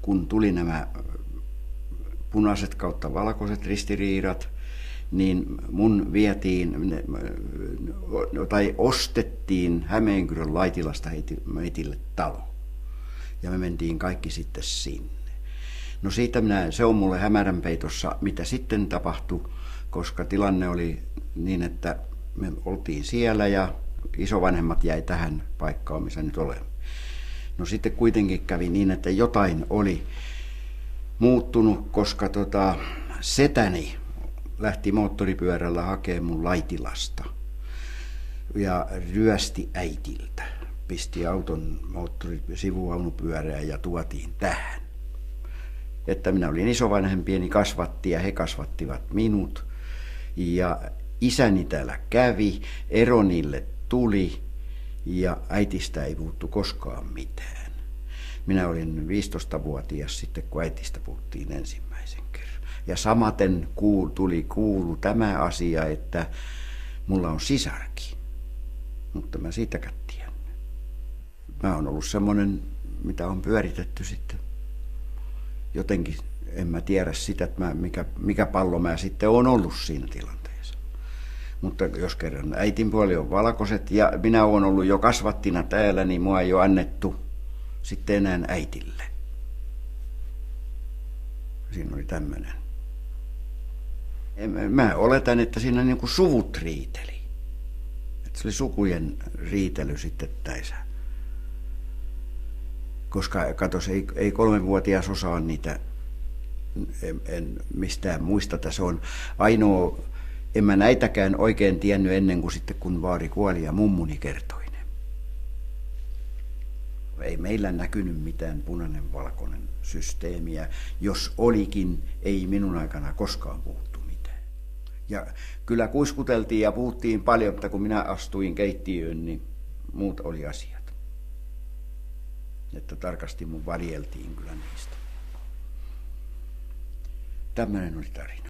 kun tuli nämä punaiset kautta valkoiset ristiriidat, niin mun vietiin, tai ostettiin Hämeenkyrön Laitilasta meitille talo. Ja me mentiin kaikki sitten sinne. No siitä se on mulle hämärän peitossa, mitä sitten tapahtui, koska tilanne oli niin, että me oltiin siellä ja isovanhemmat jäi tähän paikkaan, missä nyt olemme. No sitten kuitenkin kävi niin, että jotain oli muuttunut, koska setäni lähti moottoripyörällä hakemaan mun Laitilasta ja ryösti äitiltä. Pisti auton sivuvaunupyörään ja tuotiin tähän. Että minä olin isovanhempieni kasvatti ja he kasvattivat minut. Ja isäni täällä kävi, ero niille tuli ja äitistä ei puhuttu koskaan mitään. Minä olin 15-vuotias sitten, kun äitistä puhuttiin ensimmäisen kerran. Ja samaten kuulu tämä asia, että mulla on sisarki, mutta mä siitäkään tiennyt. Mä oon ollut semmoinen, mitä on pyöritetty sitten. Jotenkin en mä tiedä sitä, että mikä pallo mä sitten oon ollut siinä tilanteessa. Mutta jos kerran äitin puoli on valkoiset ja minä oon ollut jo kasvattina täällä, niin mua ei ole annettu sitten enää äitille. Siinä oli tämmöinen. Mä oletan, että siinä niin kuin suvut riiteli. Että se oli sukujen riitely sitten täisä. Koska katos, ei 3-vuotias osaa niitä, en mistään muista. Se on ainoa, en mä näitäkään oikein tiennyt ennen kuin sitten kun vaari kuoli ja mummuni kertoi ne. Ei meillä näkynyt mitään punainen-valkoinen systeemiä. Jos olikin, ei minun aikana koskaan puhuttu mitään. Ja kyllä kuiskuteltiin ja puhuttiin paljon, mutta kun minä astuin keittiöön, niin muut oli asiat. Että tarkasti mun varjeltiin kyllä niistä. Tämmöinen oli tarina.